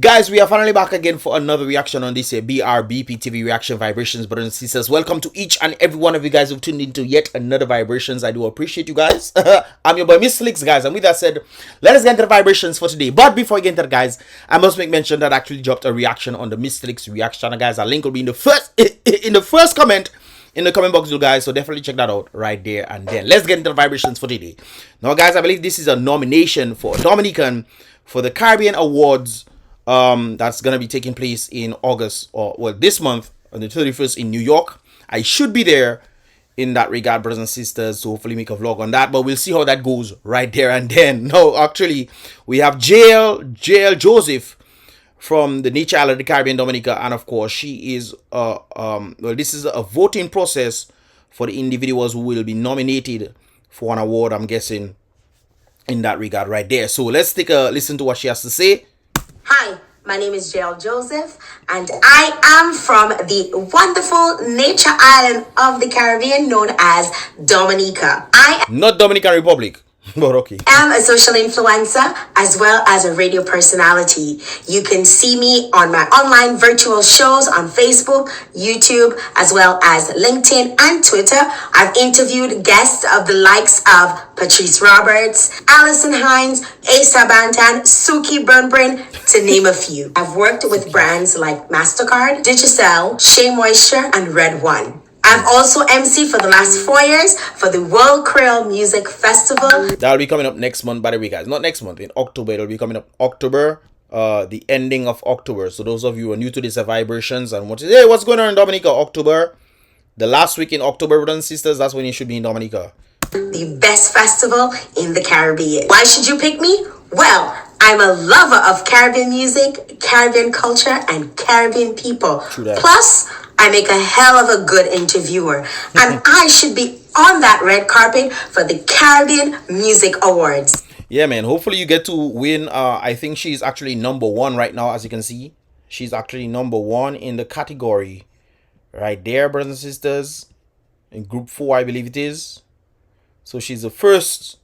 Guys, we are finally back again for another reaction on this Brbptv reaction vibrations, brothers and sisters. Welcome to each and every one of you guys who've tuned into yet another vibrations. I do appreciate you guys. I'm your boy Miss Slicks, guys, and with that said, let us get into the vibrations for today. But before I get into that, guys, I must make mention that I actually dropped a reaction on the Miss Slicks reaction channel, guys. Our link will be in the first comment in the comment box, you guys, so definitely check that out right there and then. Let's get into the vibrations for today. Now, guys, I believe this is a nomination for Dominican for the Caribbean Awards. That's gonna be taking place in August, or well, this month on the 31st in New York. I should be there in that regard, brothers and sisters, so hopefully make a vlog on that, but we'll see how that goes right there and then. No, actually, we have Jael Joseph from the Nature Island of the Caribbean, Dominica, and of course she is well, this is a voting process for the individuals who will be nominated for an award, I'm guessing, in that regard right there. So let's take a listen to what she has to say. Hi, my name is Jael Joseph, and I am from the wonderful nature island of the Caribbean known as Dominica. Not Dominican Republic, but okay. I'm a social influencer as well as a radio personality. You can see me on my online virtual shows on Facebook, YouTube, as well as LinkedIn and Twitter. I've interviewed guests of the likes of Patrice Roberts, Alison Hines, Asa Bantan, Suki Brunbrin, to name a few. I've worked with brands like MasterCard, Digicel, Shea Moisture, and Red One. I've also emceed for the last 4 years for the World Creole Music Festival. That'll be coming up next month, by the way, guys. Not next month, in October. It'll be coming up October, the ending of October. So those of you who are new to this vibrations and hey, what's going on in Dominica? October, the last week in October, brothers and sisters, that's when you should be in Dominica. The best festival in the Caribbean. Why should you pick me? Well, I'm a lover of Caribbean music, Caribbean culture, and Caribbean people. Plus, I make a hell of a good interviewer. And I should be on that red carpet for the Caribbean Music Awards. Yeah, man. Hopefully you get to win. I think she's actually #1 right now, as you can see. She's actually #1 in the category. Right there, brothers and sisters. In Group 4, I believe it is. So she's the first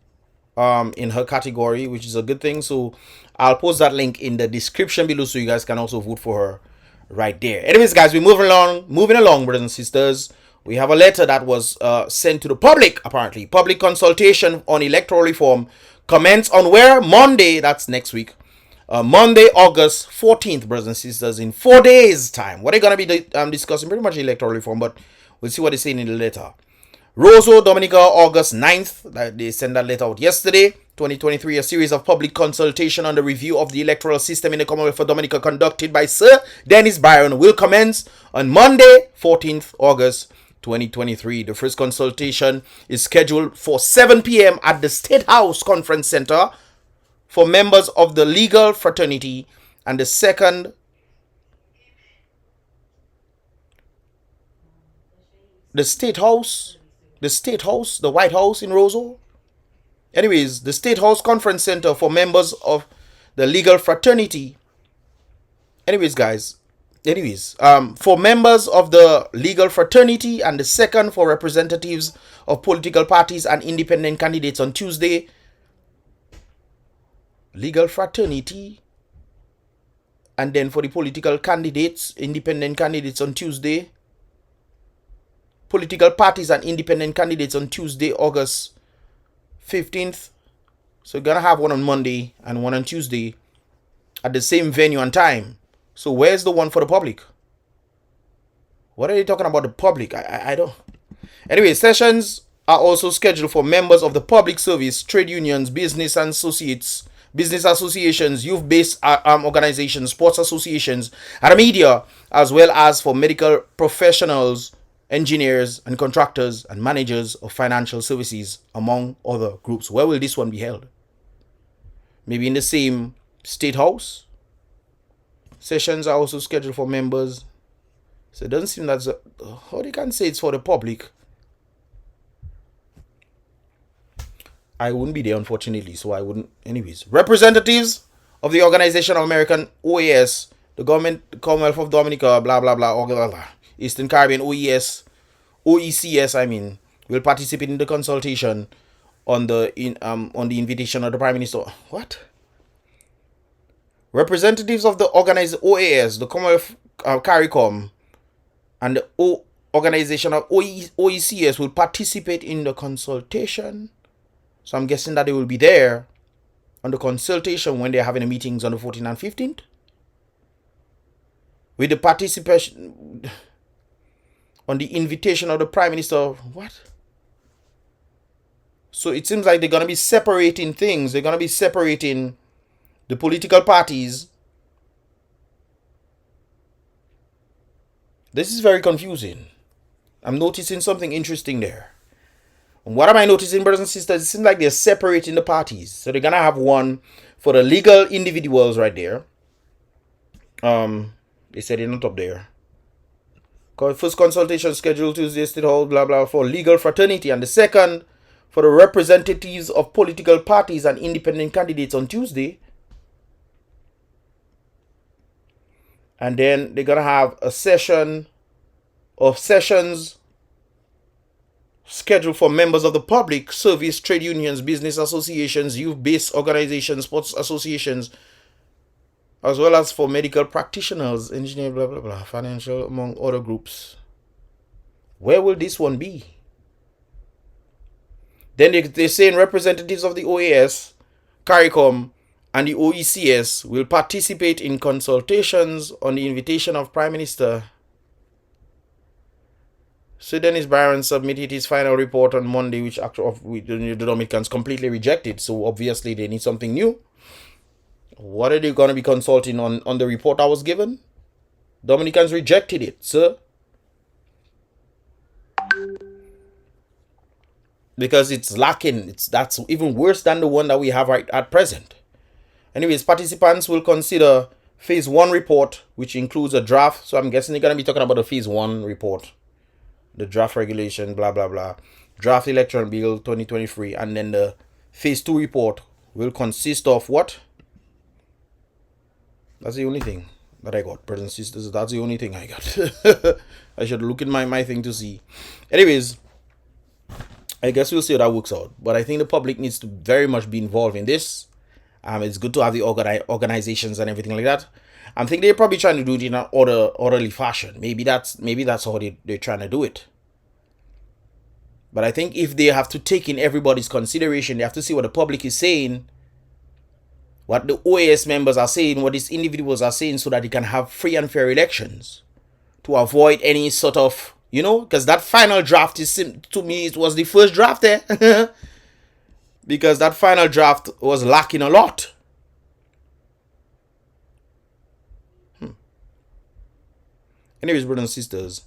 in her category, which is a good thing. So I'll post that link in the description below so you guys can also vote for her right there. Anyways, guys, we're moving along, brothers and sisters. We have a letter that was sent to the public, apparently. Public consultation on electoral reform commence on where? Monday, that's next week. Monday, August 14th, brothers and sisters, in 4 days' time. What are they going to be discussing? Pretty much electoral reform, but we'll see what they say in the letter. Roseau, Dominica, August 9th. They sent that letter out yesterday. 2023, a series of public consultation on the review of the electoral system in the Commonwealth of Dominica conducted by Sir Dennis Byron will commence on Monday, 14th August 2023. The first consultation is scheduled for 7 p.m. at the State House Conference Center for members of the legal fraternity, and the second the State House, the White House in Roseau. Anyways, the State House Conference Center for members of the legal fraternity. Anyways, guys. For members of the legal fraternity, and the second for representatives of political parties and independent candidates on Tuesday. Legal fraternity. And then for the political candidates, independent candidates on Tuesday. Political parties and independent candidates on Tuesday, August 15th. So we're gonna have one on Monday and one on Tuesday at the same venue and time. So where's the one for the public? What are they talking about the public? I don't. Anyway, sessions are also scheduled for members of the public service, trade unions, business associations, youth-based organizations, sports associations, and media, as well as for medical professionals, engineers and contractors and managers of financial services, among other groups. Where will this one be held? Maybe in the same State House? Sessions are also scheduled for members. So it doesn't seem that's how they can say it's for the public. I wouldn't be there, unfortunately, so I wouldn't. Anyways, representatives of the Organization of American OAS, the government, the Commonwealth of Dominica, blah blah blah, blah, blah. Eastern Caribbean OECS, will participate in the consultation on the invitation of the Prime Minister. What? Representatives of the organized OAS, the Commonwealth CARICOM, and the organization of OECS will participate in the consultation. So I'm guessing that they will be there on the consultation when they're having the meetings on the 14th and 15th. With the participation on the invitation of the Prime Minister. What? So it seems like they're going to be separating things. They're going to be separating the political parties. This is very confusing. I'm noticing something interesting there. And what am I noticing, brothers and sisters? It seems like they're separating the parties. So they're going to have one for the legal individuals right there. They said they're not up there. First consultation scheduled Tuesday, State Hall, blah, blah, for legal fraternity. And the second for the representatives of political parties and independent candidates on Tuesday. And then they're going to have a sessions scheduled for members of the public, service, trade unions, business associations, youth-based organizations, sports associations, as well as for medical practitioners, engineer, blah, blah, blah, financial, among other groups. Where will this one be? Then they're saying representatives of the OAS, CARICOM, and the OECS will participate in consultations on the invitation of Prime Minister. So Dennis Barron submitted his final report on Monday, which actually the Dominicans completely rejected. So obviously they need something new. What are they going to be consulting on the report I was given? Dominicans rejected it, sir. Because it's lacking. That's even worse than the one that we have right at present. Anyways, participants will consider Phase 1 report, which includes a draft. So I'm guessing they're going to be talking about the Phase 1 report. The draft regulation, blah, blah, blah. Draft Electoral Bill 2023. And then the Phase 2 report will consist of what? That's the only thing that I got, brothers and sisters. That's the only thing I got. I should look in my thing to see. Anyways, I guess we'll see how that works out. But I think the public needs to very much be involved in this. It's good to have the organizations and everything like that. I'm thinking they're probably trying to do it in an orderly fashion. Maybe that's how they're trying to do it. But I think if they have to take in everybody's consideration, they have to see what the public is saying, what the OAS members are saying, what these individuals are saying, so that they can have free and fair elections to avoid any sort of, because that final draft is, to me, it was the first draft there. Because that final draft was lacking a lot. Anyways, brothers and sisters,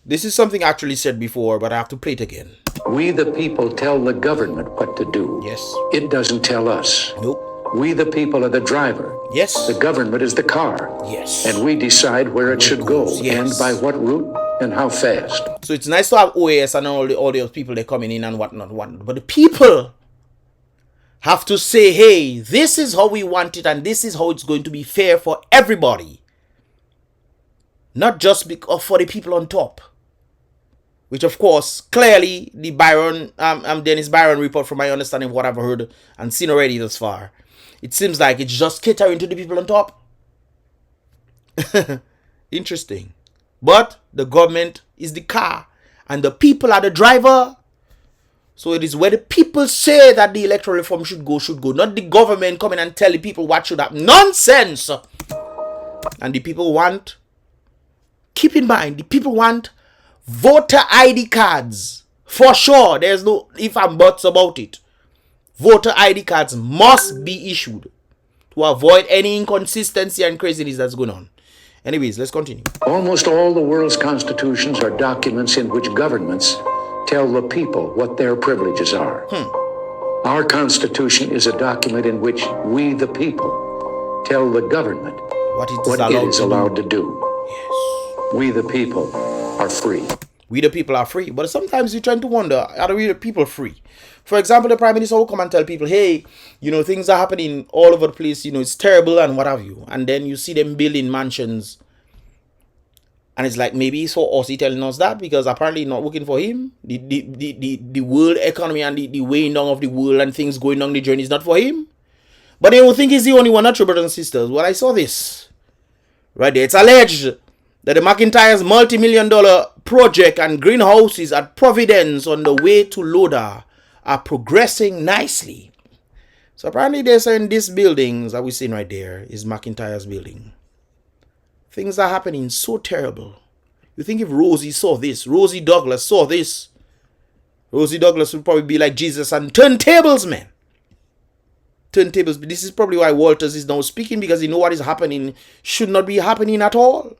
this is something I actually said before, but I have to play it again. We the people tell the government what to do. Yes. It doesn't tell us. Nope. We the people are the driver. Yes. The government is the car. Yes. And we decide where it should go, and by what route and how fast. So it's nice to have OAS and all those people they're coming in and whatnot. But the people have to say, hey, this is how we want it and this is how it's going to be fair for everybody. Not just for the people on top. Which, of course, clearly the Dennis Barron report, from my understanding of what I've heard and seen already thus far, it seems like it's just catering to the people on top. Interesting. But the government is the car and the people are the driver. So it is where the people say that the electoral reform should go. Not the government coming and tell the people what should happen. Nonsense! And the people want, keep in mind, the people want voter ID cards. For sure. There's no if and buts about it. Voter ID cards must be issued to avoid any inconsistency and craziness that's going on. Anyways, let's continue. Almost all the world's constitutions are documents in which governments tell the people what their privileges are. Our Constitution is a document in which we, the people, tell the government what it is allowed to do. Yes. We, the people, are free. We, the people, are free. But sometimes you tend to wonder, are we the people free? For example, the Prime Minister will come and tell people, hey, things are happening all over the place, it's terrible and what have you. And then you see them building mansions And it's like maybe he saw Aussie telling us that because apparently not working for him. The world economy and the weighing down of the world and things going down the journey is not for him. But they don't think he's the only one, not true, brothers and sisters. Well, I saw this. Right there. It's alleged that the McIntyre's multi-million-dollar project and greenhouses at Providence on the way to Loda are progressing nicely. So apparently they're saying these buildings that we're seeing right there is McIntyre's building. Things are happening so terrible. You think if Rosie saw this, Rosie Douglas saw this, Rosie Douglas would probably be like Jesus and turn tables, man. Turn tables. This is probably why Walters is now speaking, because he knows what is happening should not be happening at all.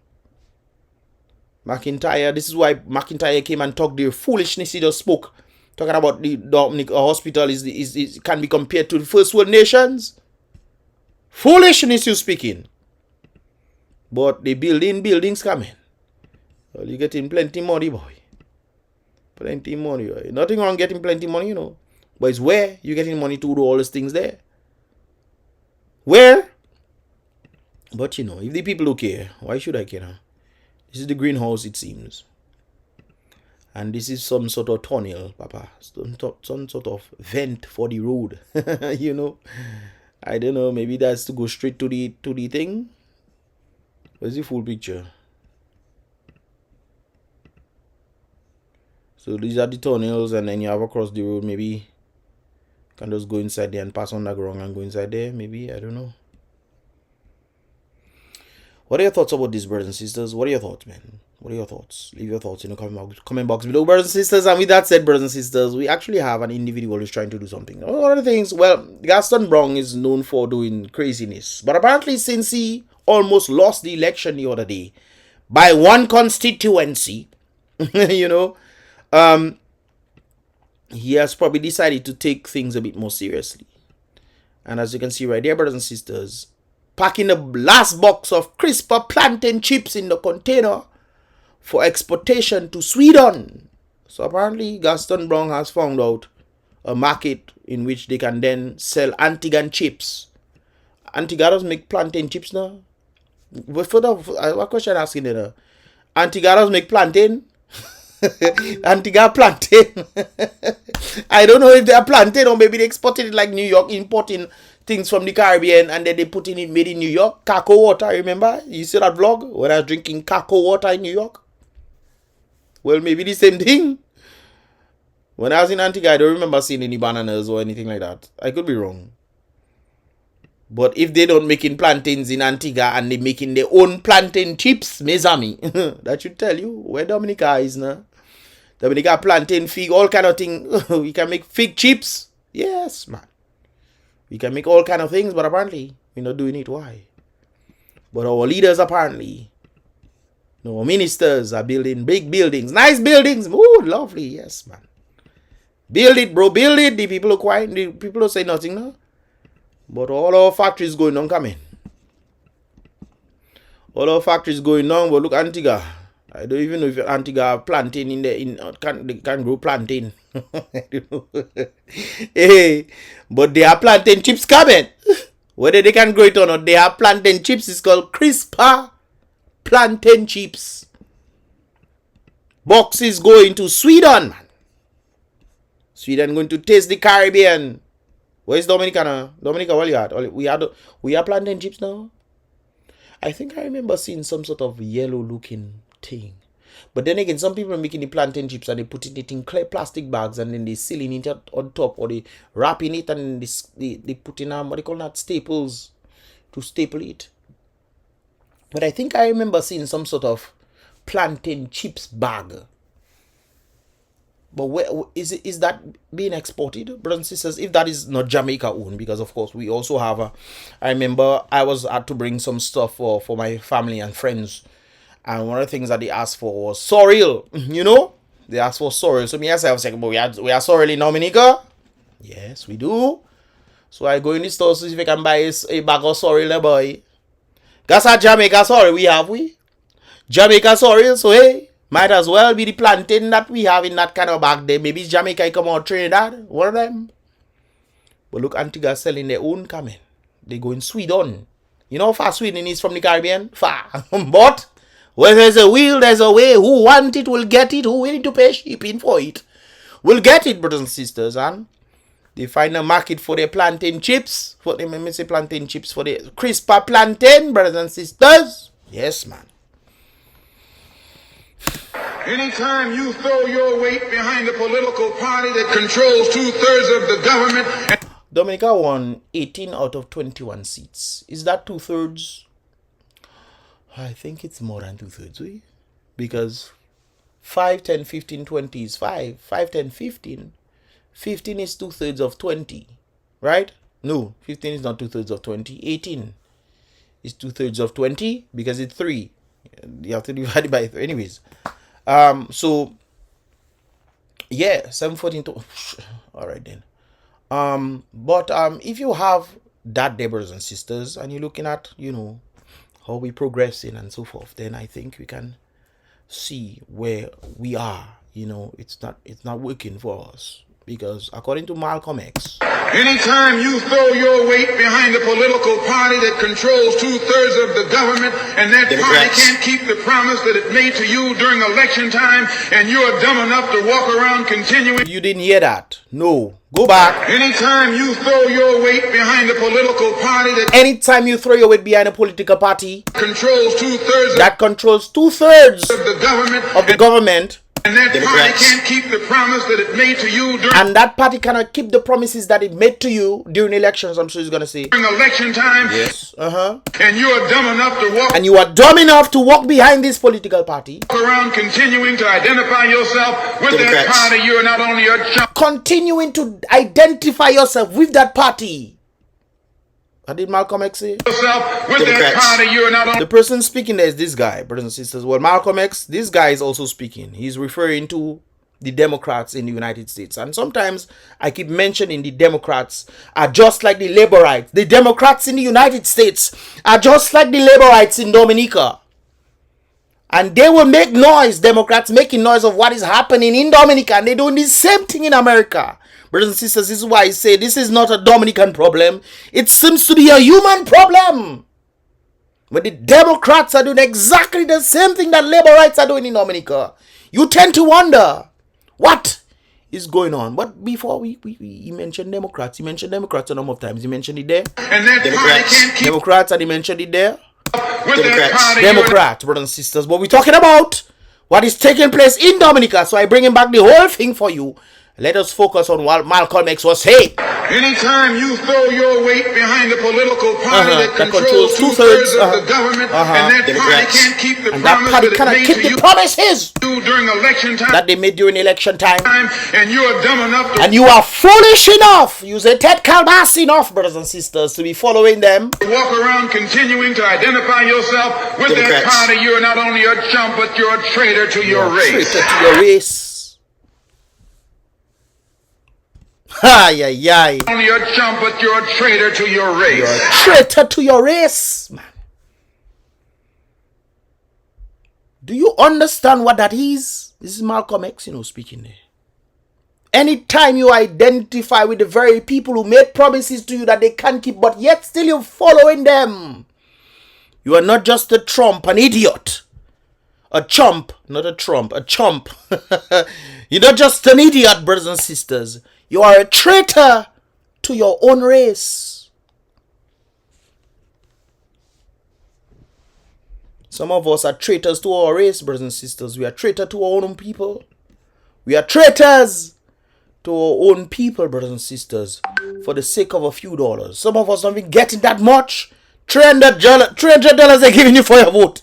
McIntyre, this is why McIntyre came and talked the foolishness he just spoke. Talking about the Dominic hospital is can be compared to the first world nations. Foolishness you speaking. But they building buildings coming. Well, you getting plenty money, boy. Plenty money, boy. Nothing wrong getting plenty money, you know. But it's where you getting money to do all these things there. Where? But you know, if the people don't care, why should I care? This is the greenhouse, it seems. And this is some sort of tunnel, Papa. Some sort of vent for the road. You know. I don't know, maybe that's to go straight to the thing. Where's the full picture? So these are the tunnels, and then you have across the road. Maybe you can just go inside there and pass underground and go inside there. Maybe, I don't know. What are your thoughts about this, brothers and sisters? What are your thoughts, man? What are your thoughts? Leave your thoughts in the comment box below, brothers and sisters. And with that said, brothers and sisters, we actually have an individual who's trying to do something. One of the things, well, Gaston Brown is known for doing craziness. But apparently, since he almost lost the election the other day by one constituency, you know, he has probably decided to take things a bit more seriously. And as you can see right there, brothers and sisters, packing the last box of crisper plantain chips in the container for exportation to Sweden. So apparently Gaston Brown has found out a market in which they can then sell Antigua chips. Antigua does make plantain chips now? But further, what question asking there? Antigua does make plantain? Antigua plantain. I don't know if they are plantain or maybe they exported it like New York, importing things from the Caribbean and then they put in it made in New York. Cacao water, remember? You see that vlog when I was drinking cacao water in New York? Well, maybe the same thing. When I was in Antigua, I don't remember seeing any bananas or anything like that. I could be wrong. But if they don't making plantains in Antigua and they making their own plantain chips, mezami, that should tell you where Dominica is now. Dominica plantain, fig, all kind of thing. We can make fig chips. Yes, man. We can make all kind of things, but apparently we're not doing it. Why? But our leaders apparently, our ministers are building big buildings, nice buildings. Oh, lovely. Yes, man. Build it, bro. Build it. The people are quiet. The people don't say nothing now. But all our factories going on coming. All our factories going on. But look, Antigua. I don't even know if Antigua plantain in there can grow plantain. I don't know. Hey, but they are plantain chips coming. Whether they can grow it or not, they have plantain chips. It's called crisper plantain chips. Boxes going to Sweden, man. Sweden going to taste the Caribbean. Where's Dominica now? Dominica, what you at? We are plantain chips now. I think I remember seeing some sort of yellow looking thing. But then again, some people are making the plantain chips and they putting it in clear plastic bags and then they sealing it on top or they wrapping it and they put in what they call that, staples to staple it. But I think I remember seeing some sort of plantain chips bag. But where is that being exported, brothers and sisters? If that is not Jamaica owned, because of course we also have I remember I had to bring some stuff for my family and friends, and one of the things that they asked for was sorrel. You know, they asked for sorrel. So me I was like, but we are sorrel in Dominica. Yes, we do. So I go in the store to see if I can buy a bag of sorrel, boy. That's a Jamaica sorrel we. Jamaica sorrel. So hey. Might as well be the plantain that we have in that kind of bag there. Maybe it's Jamaica come out Trinidad. One of them. But look, Antigua selling their own coming. They go in Sweden. You know how far Sweden is from the Caribbean? Far. But Where there's a will, there's a way. Who want it will get it. Who willing to pay shipping for it will get it, brothers and sisters. And they find a market for their plantain chips. For them, let me say plantain chips for the crisper plantain, brothers and sisters. Yes, man. Anytime you throw your weight behind a political party that controls 2/3 of the government. Dominica won 18 out of 21 seats. Is that 2/3? I think it's more than 2/3, eh? Because 5, 10, 15, 20 is 5. 5, 10, 15. 15 is 2/3 of 20, right? No, 15 is not 2/3 of 20. 18 is 2/3 of 20 because it's 3. You have to divide it by 3. Anyways, so yeah, 714. All right then. But if you have that, dear brothers and sisters, and you're looking at, how we progressing and so forth, then I think we can see where we are. It's not working for us, because according to Malcolm X, anytime you throw your weight behind a political party that controls 2/3 of the government, and that party can't keep the promise that it made to you during election time, and you're dumb enough to walk around continuing. You didn't hear that? No. Go back. Anytime you throw your weight behind a political party that Anytime you throw your weight behind a political party controls 2/3 that controls 2/3 of the government, and that party can't keep the promise that it made to you during, and that party cannot keep the promises that it made to you during elections, I'm sure he's gonna say. during election time. Yes. And you are dumb enough to walk And you are dumb enough to walk behind this political party, around continuing to identify yourself with that party. You are not only a chump, continuing to identify yourself with that party. What did Malcolm X say? yourself with that party. You are not only The person speaking there is this guy, brothers and sisters. Well, Malcolm X, this guy is also speaking. He's referring to the Democrats in the United States. And sometimes I keep mentioning the Democrats are just like the Laborites. The Democrats in the United States are just like the Laborites in Dominica. And they will make noise, Democrats making noise of what is happening in Dominica. And they're doing the same thing in America. Brothers and sisters, this is why I say this is not a Dominican problem. It seems to be a human problem. But the Democrats are doing exactly the same thing that Laborites are doing in Dominica. You tend to wonder what is going on. But before we mentioned Democrats, he mentioned Democrats a number of times. He mentioned it there. and that party can't keep Democrats, and he mentioned it there. with that party. Democrats, brothers and sisters. But we're talking about what is taking place in Dominica. So I bring him back the whole thing for you. Let us focus on what Malcolm X was saying. Anytime you throw your weight behind a political party that controls 2/3 of the government, and that party can't keep the And that promise party that it cannot made keep to the you promises during election time, that they made during election time. and you are dumb enough to And you are foolish enough, you say Ted Kalbas enough, brothers and sisters, to be following them. walk around continuing to identify yourself with that party. You are not only a chump, but you're a traitor to your race. Traitor to your race. Ay, ay, ay. Only a chump, but you're a traitor to your race. You're a traitor to your race, man. Do you understand what that is? This is Malcolm X, speaking there. Anytime you identify with the very people who made promises to you that they can't keep, but yet still you're following them, you are not just a Trump, an idiot. A chump, not a Trump, a chump. You're not just an idiot, brothers and sisters. You are a traitor to your own race. Some of us are traitors to our race, brothers and sisters. We are traitors to our own people. We are traitors to our own people, brothers and sisters, for the sake of a few dollars. Some of us don't even getting that much. $300 they're giving you for your vote.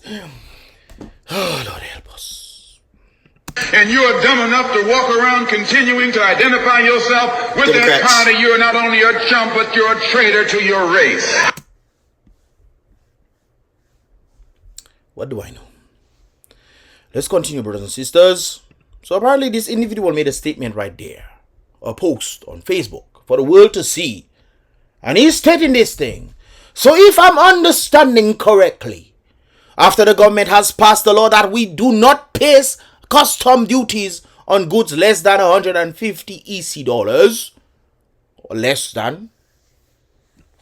Oh, Lord help us. And you are dumb enough to walk around continuing to identify yourself with that party. You are not only a chump, but you're a traitor to your race. What do I know? Let's continue, brothers and sisters. So apparently this individual made a statement right there. A post on Facebook for the world to see. And he's stating this thing. So if I'm understanding correctly, after the government has passed the law that we do not pay custom duties on goods less than 150 EC dollars, or less than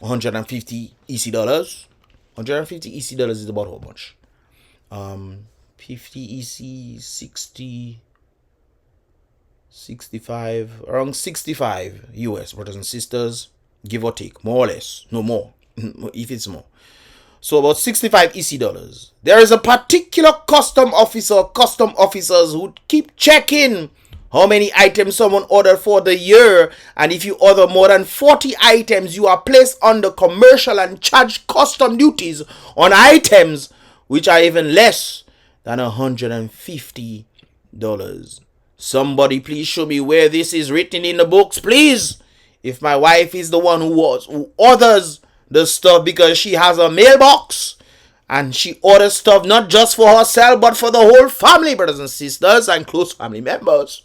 150 EC dollars. 150 EC dollars is about how much? 50 EC, 60, 65, around 65 US, brothers and sisters, give or take, more or less, no more, if it's more. So about 65 EC dollars. There is a particular custom officers who keep checking how many items someone ordered for the year, and if you order more than 40 items, you are placed under commercial and charged custom duties on items which are even less than $150. Somebody please show me where this is written in the books, please. If my wife is the one who orders the stuff because she has a mailbox and she orders stuff not just for herself but for the whole family, brothers and sisters, and close family members,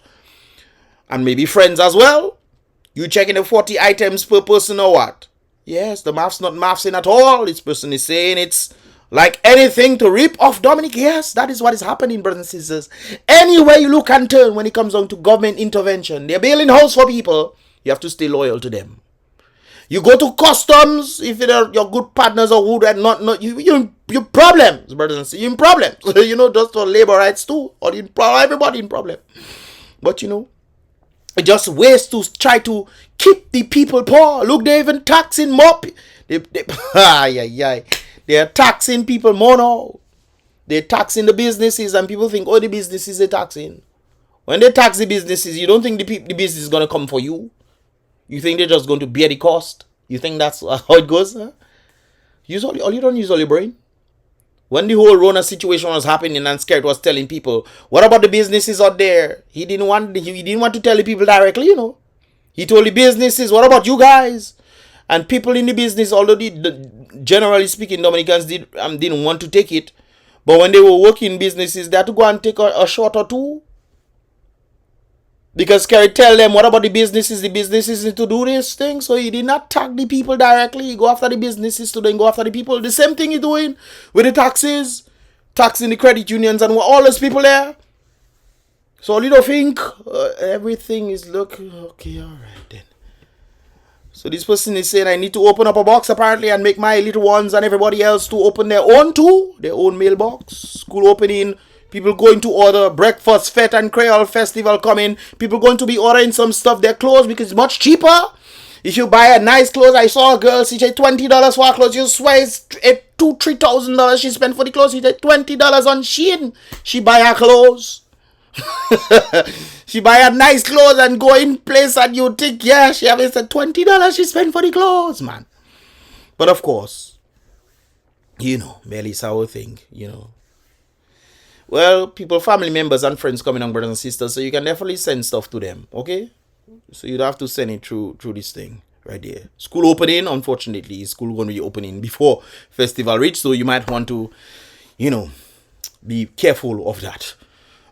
and maybe friends as well, you checking the 40 items per person or what? Yes, the math's not mathsing at all. This person is saying it's like anything to rip off Dominic. Yes, that is what is happening, brothers and sisters. Anywhere you look and turn when it comes down to government intervention, they're building house for people. You have to stay loyal to them. You go to customs, if they're your good partners or who are not you problems, brothers and sisters. You're in problems. Just for labor rights too, or everybody in problem. But it just ways to try to keep the people poor. Look, they're even taxing more. They are taxing people more now. They're taxing the businesses, and people think, the businesses are taxing. When they tax the businesses, you don't think the business is going to come for you. You think they're just going to bear the cost? You think that's how it goes? Huh? All you don't use all your brain. When the whole Rona situation was happening and Scared was telling people, what about the businesses out there? He didn't want to tell the people directly, He told the businesses, what about you guys? And people in the business, although generally speaking, Dominicans didn't want to take it. But when they were working businesses, they had to go and take a shot or two. Because Kerry tell them, what about the businesses? The businesses need to do this thing. So he did not tag the people directly. He go after the businesses to then go after the people. The same thing he's doing with the taxes. Taxing the credit unions and all those people there. So you don't think everything is okay, alright then. So this person is saying, I need to open up a box apparently and make my little ones and everybody else to open their own too. Their own mailbox. School opening. People going to order breakfast, fete and Creole festival coming. People going to be ordering some stuff, their clothes, because it's much cheaper. If you buy a nice clothes, I saw a girl, she said $20 for her clothes. You swear it's $2,000-$3,000 she spent for the clothes. She said $20 on Shein. She buy her clothes. She buy a nice clothes and go in place and you think, yeah, she have said $20 she spent for the clothes, man. But of course, merely sour thing, Well, people, family members and friends coming on, brothers and sisters, so you can definitely send stuff to them, okay? So you'd have to send it through this thing right there. School opening, unfortunately, school going to be opening before festival reach, so you might want to, be careful of that.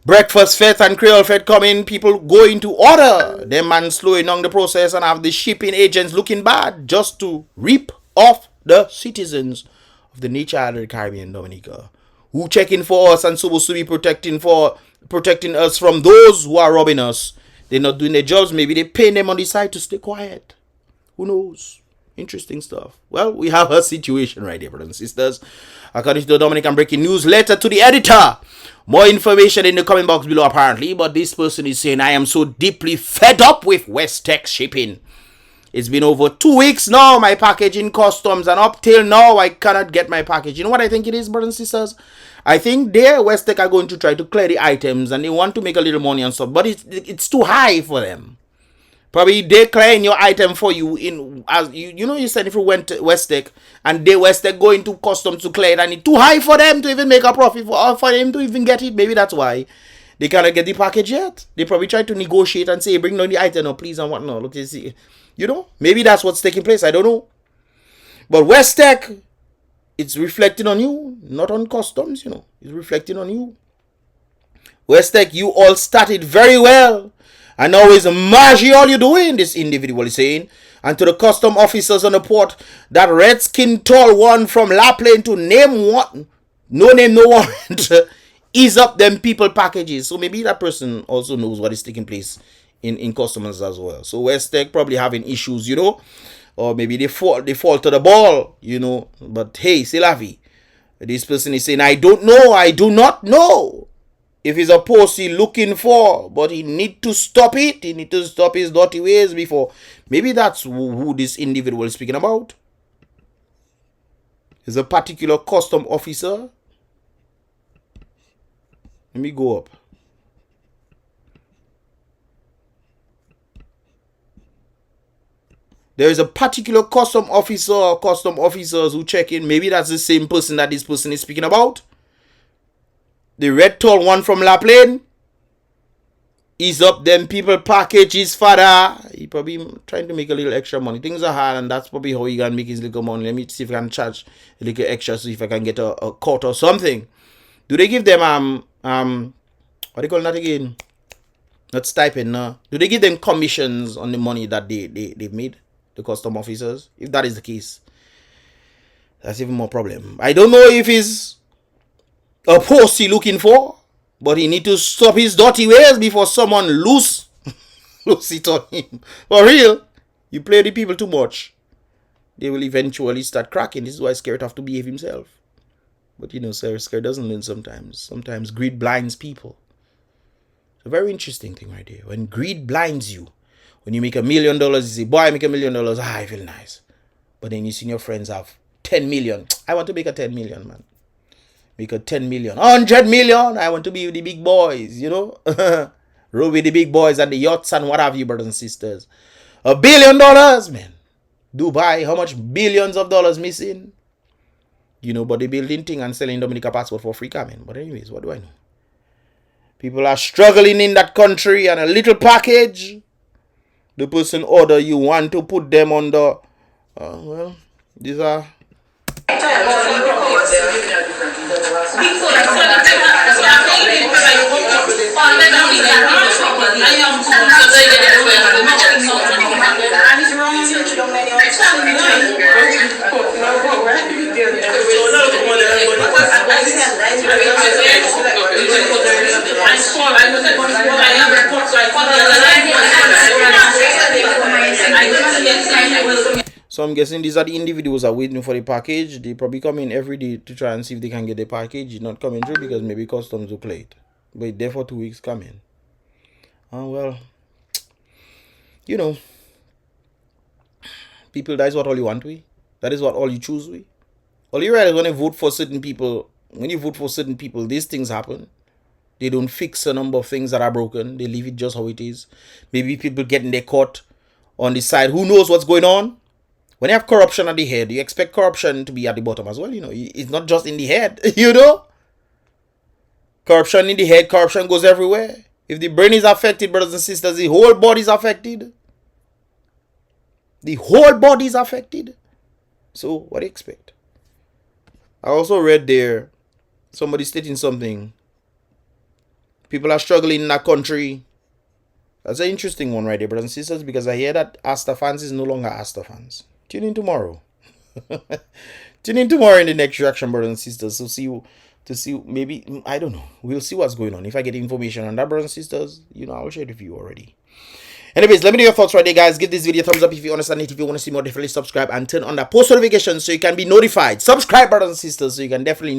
Breakfast fete and Creole fete coming, people going to order them and slowing down the process and have the shipping agents looking bad just to rip off the citizens of the nature of the Caribbean, Dominica. Who checking for us and supposed to be protecting us from those who are robbing us. They're not doing their jobs. Maybe they pay them on the side to stay quiet. Who knows? Interesting stuff. Well, we have a situation right here, brothers and sisters. According to the Dominican Breaking News letter to the editor. More information in the comment box below apparently. But this person is saying, I am so deeply fed up with West Tech shipping. It's been over 2 weeks now, my package in customs, and up till now, I cannot get my package. You know what I think it is, brothers and sisters? I think West Tech are going to try to clear the items, and they want to make a little money and stuff, but it's too high for them. Probably they clearing your item for you you said if you went to West Tech, and West Tech go into customs to clear it, and it's too high for them to even make a profit, for them to even get it. Maybe that's why they cannot get the package yet. They probably try to negotiate and say, bring down the item now, please, and whatnot. Look, you see. Maybe that's what's taking place. I don't know. But West Tech, it's reflecting on you, not on customs, It's reflecting on you. West Tech, you all started very well. And now it's magic all you're doing, this individual is saying. And to the custom officers on the port, that red-skin tall one from La Plaine to name one, no name, no warrant, ease up them people packages. So maybe that person also knows what is taking place in customers as well. So West Tech probably having issues, or maybe they fall to the ball, but hey, c'est la vie. This person is saying, I don't know, I do not know if it's a post he's looking for, but he need to stop it. He need to stop his dirty ways before. Maybe that's who this individual is speaking about. Is a particular custom officer. Let me go up. There is a particular custom officer or custom officers who check in. Maybe that's the same person that this person is speaking about. The red tall one from La Plaine. He's up them people package his father. He probably trying to make a little extra money. Things are hard and that's probably how he can make his little money. Let me see if I can charge a little extra, so if I can get a cut or something. Do they give them what do you call that again? Not stipend, no. Do they give them commissions on the money that they've made? The custom officers? If that is the case, that's even more problem. I don't know if it's a post he looking for, but he need to stop his dirty ways before someone lose it on him. For real, you play the people too much, they will eventually start cracking. This is why Scared have to behave himself. But you know, Scared doesn't learn sometimes. Sometimes greed blinds people. It's a very interesting thing right there. When greed blinds you, when you make $1 million, you say, boy, I make $1 million. I feel nice. But then you see your friends have 10 million. I want to make a 10 million, man. Make a 10 million. 100 million. I want to be with the big boys, you know. Roll with the big boys and the yachts and what have you, brothers and sisters. $1 billion, man. Dubai, how much billions of dollars missing? You know, but they building thing and selling Dominica passport for free coming. But anyways, what do I know? People are struggling in that country and a little package. The person order you want to put them on the well, these are so I'm guessing these are the individuals that are waiting for the package. They probably come in every day to try and see if they can get the package. It's not coming through because maybe customs will play it. But there for 2 weeks coming. Well, you know, people, that is what all you want, we. That is what all you choose, we. All you realize when you vote for certain people, these things happen. They don't fix a number of things that are broken. They leave it just how it is. Maybe people getting their caught on the side. Who knows what's going on? When you have corruption at the head, you expect corruption to be at the bottom as well. You know, it's not just in the head, you know. Corruption in the head, corruption goes everywhere. If the brain is affected, brothers and sisters, the whole body is affected. The whole body is affected. So, what do you expect? I also read there, somebody stating something. People are struggling in that country. That's an interesting one right there, brothers and sisters, because I hear that Asta fans is no longer Asta fans. Tune in tomorrow. Tune in tomorrow in the next reaction, brothers and sisters, to see maybe, I don't know. We'll see what's going on. If I get information on that, brothers and sisters, you know, I'll share it with you already. Anyways, let me know your thoughts right there, guys. Give this video a thumbs up if you understand it. If you want to see more, definitely subscribe and turn on that post notification so you can be notified. Subscribe, brothers and sisters, so you can definitely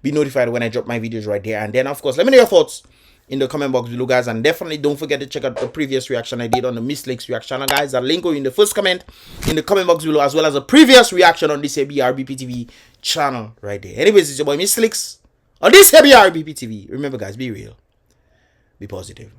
be notified when I drop my videos right there. And then, of course, let me know your thoughts in the comment box below, guys. And definitely don't forget to check out the previous reaction I did on the Miss Lakes reaction, guys. That link will be in the first comment in the comment box below, as well as a previous reaction on this Brbptv channel right there. Anyways, it's your boy Miss Lakes on this Brbptv. Remember, guys, be real, be positive.